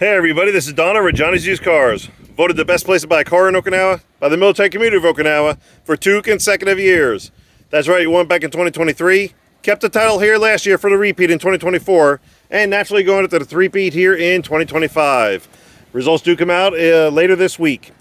Hey everybody, this is Donna with Johnny's Used Cars. Voted the best place to buy a car in Okinawa by the military community of Okinawa for 2 consecutive years. That's right, you won back in 2023, kept the title here last year for the repeat in 2024, and naturally going into the three-peat here in 2025. Results do come out later this week.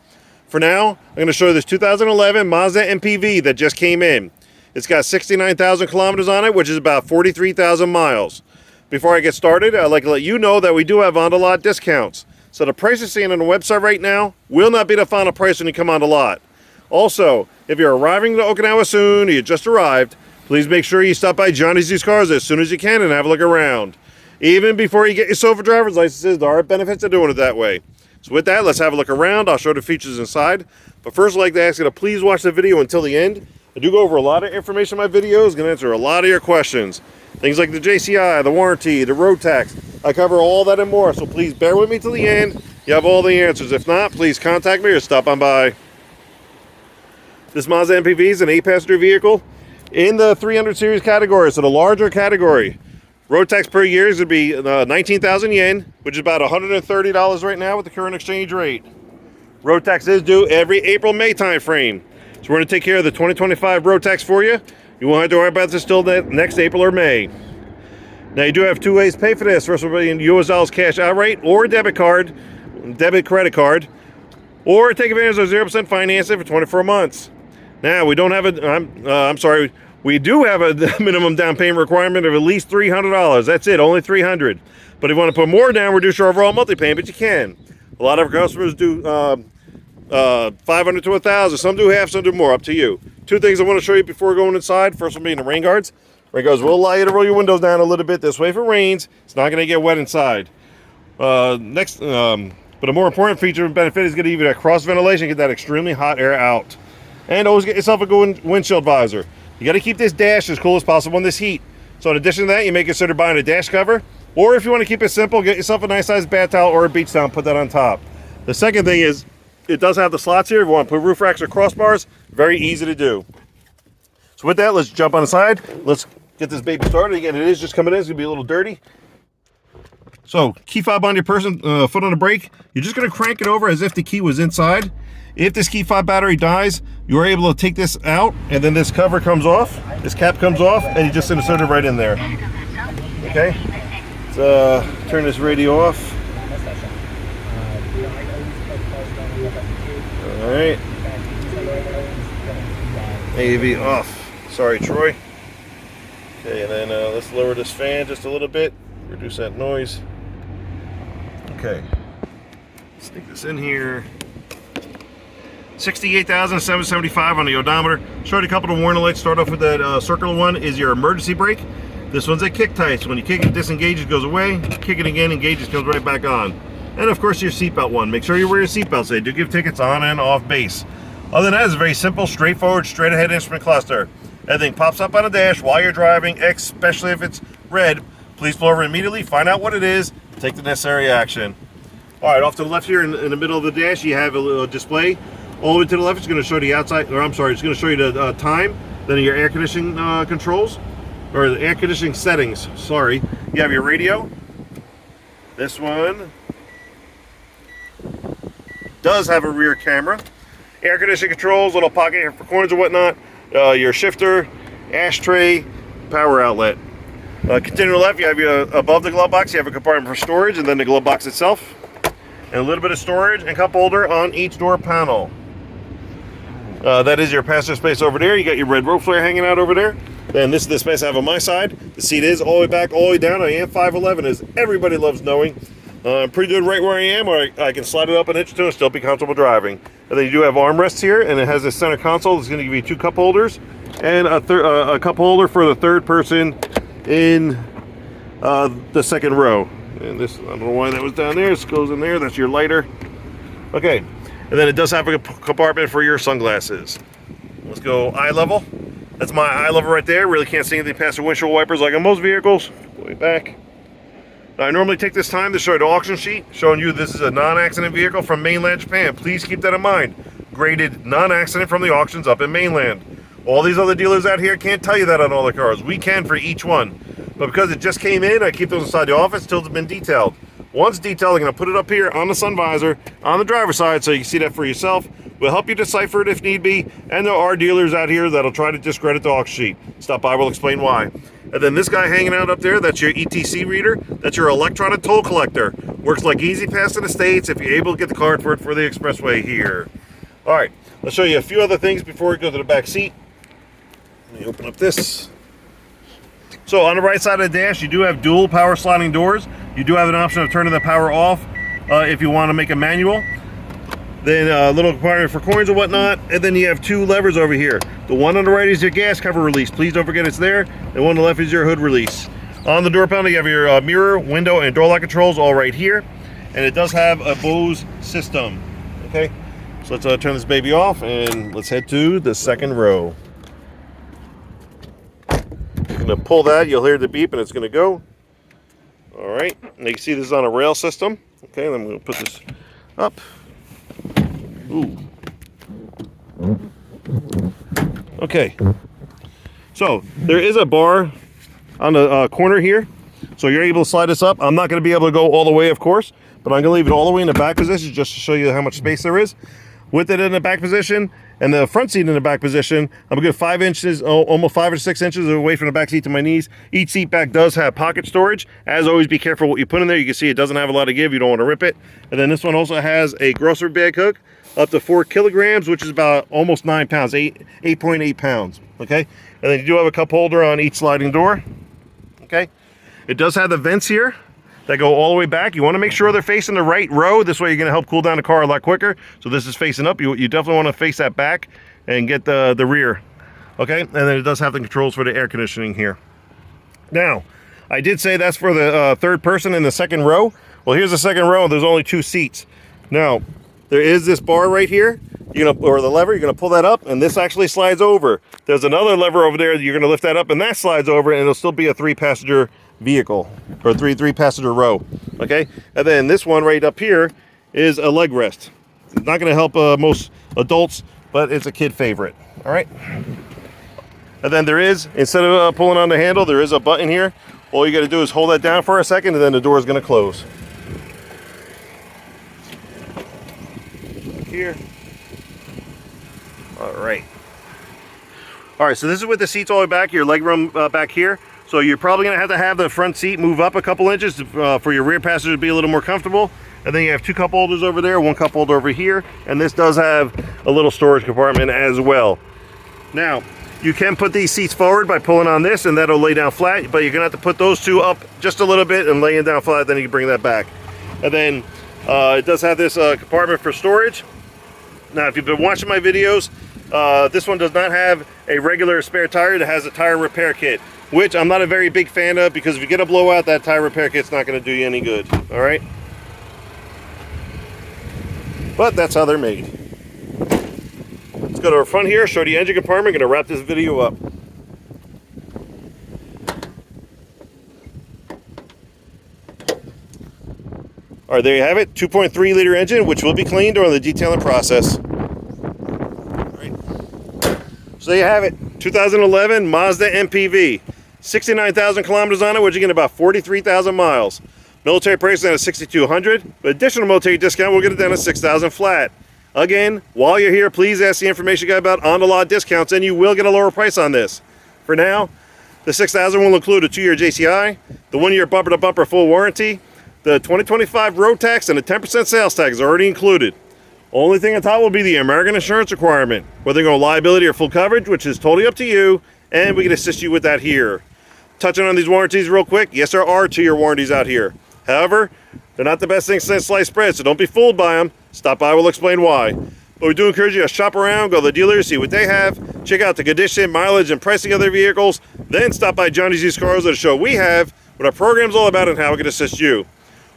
For now, I'm going to show you this 2011 Mazda MPV that just came in. It's got 69,000 kilometers on it, which is about 43,000 miles. Before I get started, I'd like to let you know that we do have on-the-lot discounts. So the price you're seeing on the website right now will not be the final price when you come on the lot. Also, if you're arriving to Okinawa soon or you just arrived, please make sure you stop by Johnny's Used Cars as soon as you can and have a look around. Even before you get yourself a driver's license, there are benefits to doing it that way. So with that, let's have a look around. I'll show the features inside. But first, I'd like to ask you to please watch the video until the end. I do go over a lot of information in my videos, going to answer a lot of your questions. Things like the JCI, the warranty, the road tax. I cover all that and more, so please bear with me till the end. You have all the answers. If not, please contact me or stop on by. This Mazda MPV is an 8-passenger vehicle in the 300 series category, so the larger category. Road tax per year is going to be 19,000 yen, which is about $130 right now with the current exchange rate. Road tax is due every April-May time frame. So we're going to take care of the 2025 road tax for you. You won't have to worry about this till next April or May. Now you do have two ways to pay for this. First will be in US dollars cash outright or debit credit card, or take advantage of 0% financing for 24 months. Now we don't have we do have a minimum down payment requirement of at least $300. That's it, only $300. But if you want to put more down, reduce your overall monthly payment, you can. A lot of our customers do $500 to $1,000. Some do half, some do more. Up to you. Two things I want to show you before going inside. First one being the rain guards. Rain guards will allow you to roll your windows down a little bit this way if it rains. It's not going to get wet inside. But a more important feature and benefit is going to give you that cross ventilation, get that extremely hot air out. And always get yourself a good windshield visor. You got to keep this dash as cool as possible in this heat. So in addition to that, you may consider buying a dash cover. Or if you want to keep it simple, get yourself a nice sized bath towel or a beach towel and put that on top. The second thing is, it does have the slots here. If you want to put roof racks or crossbars, very easy to do. So with that, let's jump on the side. Let's get this baby started. Again, it is just coming in. It's going to be a little dirty. So key fob on your person, foot on the brake. You're just going to crank it over as if the key was inside. If this key fob battery dies, you're able to take this out, and then this cover comes off. This cap comes off, and you just insert it right in there. Okay? Let's turn this radio off. Alright. AV off. Sorry, Troy. Okay, and then let's lower this fan just a little bit. Reduce that noise. Okay. Stick this in here. 68,775 on the odometer. Showed you a couple of warning lights. Start off with that circular one is your emergency brake. This one's a kick tight. So when you kick it, disengages, goes away. Kick it again, engages, comes right back on. And of course your seatbelt one. Make sure you wear your seatbelts. They do give tickets on and off base. Other than that, it's a very simple, straightforward, straight ahead instrument cluster. Everything pops up on the dash while you're driving, especially if it's red. Please pull over immediately, find out what it is, take the necessary action. All right, off to the left here in the middle of the dash, you have a little display. All the way to the left, it's going to show you the outside, or I'm sorry, it's going to show you the time, then your air conditioning controls, or the air conditioning settings, sorry. You have your radio. This one does have a rear camera. Air conditioning controls, little pocket here for corners or whatnot. Your shifter, ashtray, power outlet. Continue to the left, you have your, above the glove box, you have a compartment for storage, and then the glove box itself. And a little bit of storage and cup holder on each door panel. That is your passenger space over there. You got your red rope flare hanging out over there. Then this is the space I have on my side. The seat is all the way back, all the way down. I am 5'11", as everybody loves knowing. I'm pretty good right where I am, or I can slide it up an inch or two and still be comfortable driving. And then you do have armrests here, and it has this center console. It's going to give you 2 cup holders and a cup holder for the third person in the second row. And this, I don't know why that was down there. This goes in there. That's your lighter. Okay. And then it does have a compartment for your sunglasses. Let's go eye level. That's my eye level right there. Really can't see anything past the windshield wipers like on most vehicles. Way back. I normally take this time to show you the auction sheet, showing you this is a non-accident vehicle from mainland Japan. Please keep that in mind. Graded non-accident from the auctions up in mainland. All these other dealers out here can't tell you that on all the cars. We can for each one. But because it just came in, I keep those inside the office till it's been detailed. Once detailed, I'm going to put it up here on the sun visor on the driver's side so you can see that for yourself. We'll help you decipher it if need be, and there are dealers out here that'll try to discredit the auction sheet. Stop by, we'll explain why. And then this guy hanging out up there, that's your ETC reader. That's your electronic toll collector. Works like Easy Pass in the States if you're able to get the card for it for the expressway here. All right, let's show you a few other things before we go to the back seat. Let me open up this. So on the right side of the dash, you do have dual power sliding doors. You do have an option of turning the power off if you want to make a manual. Then a little compartment for coins and whatnot. And then you have two levers over here. The one on the right is your gas cover release. Please don't forget it's there. The one on the left is your hood release. On the door panel, you have your mirror, window, and door lock controls all right here. And it does have a Bose system. Okay, so let's turn this baby off and let's head to the second row. I'm going to pull that, you'll hear the beep and it's going to go. All right, and you can see this is on a rail system. Okay, then I'm going to put this up. Ooh. Okay, so there is a bar on the corner here, so you're able to slide this up. I'm not going to be able to go all the way, of course, but I'm going to leave it all the way in the back position just to show you how much space there is. With it in the back position and the front seat in the back position, I'm a good 5 inches, almost 5 or 6 inches away from the back seat to my knees. Each seat back does have pocket storage. As always, be careful what you put in there. You can see it doesn't have a lot of give. You don't want to rip it. And then this one also has a grocery bag hook up to 4 kilograms, which is about almost 9 pounds, 8.8 pounds. Okay. And then you do have a cup holder on each sliding door. Okay. It does have the vents here that go all the way back. You want to make sure they're facing the right row. This way you're going to help cool down the car a lot quicker. So this is facing up. You definitely want to face that back and get the rear. Okay, and then it does have the controls for the air conditioning here. Now, I did say that's for the third person in the second row. Well, here's the second row. There's only 2 seats. Now, there is this bar right here. Or the lever, you're going to pull that up, and this actually slides over. There's another lever over there. You're going to lift that up, and that slides over, and it'll still be a 3-passenger vehicle, or three passenger row. Okay, and then this one right up here is a leg rest. It's not going to help most adults, but it's a kid favorite. All right, and then there is, instead of pulling on the handle, there is a button here. All you got to do is hold that down for a second, and then the door is going to close. Here. All right, so this is with the seats all the way back, your leg room back here. So you're probably going to have the front seat move up a couple inches for your rear passenger to be a little more comfortable. And then you have 2 cup holders over there, 1 cup holder over here. And this does have a little storage compartment as well. Now, you can put these seats forward by pulling on this, and that'll lay down flat. But you're going to have to put those 2 up just a little bit and lay it down flat. Then you can bring that back. And then it does have this compartment for storage. Now, if you've been watching my videos, this one does not have a regular spare tire. It has a tire repair kit, which I'm not a very big fan of, because if you get a blowout, that tire repair kit's not going to do you any good. All right, but that's how they're made. Let's go to our front here, show the engine compartment. Going to wrap this video up. All right, there you have it. 2.3 liter engine, which will be cleaned during the detailing process. All right, so there you have it. 2011 Mazda MPV. 69,000 kilometers on it, which you get about 43,000 miles. Military price at $6,200. With additional military discount, we'll get it down to $6,000 flat. Again, while you're here, please ask the information guy about on-the-lot discounts, and you will get a lower price on this. For now, the $6,000 will include a 2-year JCI, the 1-year bumper-to-bumper full warranty, the 2025 road tax, and the 10% sales tax is already included. Only thing on top will be the American insurance requirement, whether you go liability or full coverage, which is totally up to you, and we can assist you with that here. Touching on these warranties real quick, yes, there are 2-year warranties out here. However, they're not the best things since sliced bread, so don't be fooled by them. Stop by, we'll explain why. But we do encourage you to shop around, go to the dealers, see what they have, check out the condition, mileage, and pricing of their vehicles, then stop by Johnny's Used Cars at a show we have, what our program's all about and how we can assist you.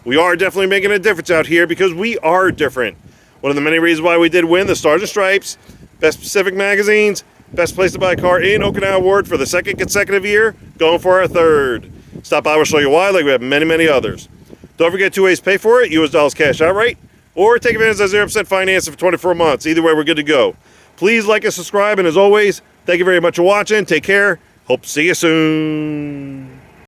We are definitely making a difference out here because we are different. One of the many reasons why we did win the Stars and Stripes, Best Pacific Magazine's Best Place to Buy a Car in Okinawa Award for the 2nd consecutive year, going for our 3rd. Stop by, we'll show you why, like we have many, many others. Don't forget 2 ways to pay for it: US dollars cash outright, or take advantage of 0% financing for 24 months. Either way, we're good to go. Please like and subscribe, and as always, thank you very much for watching. Take care. Hope to see you soon.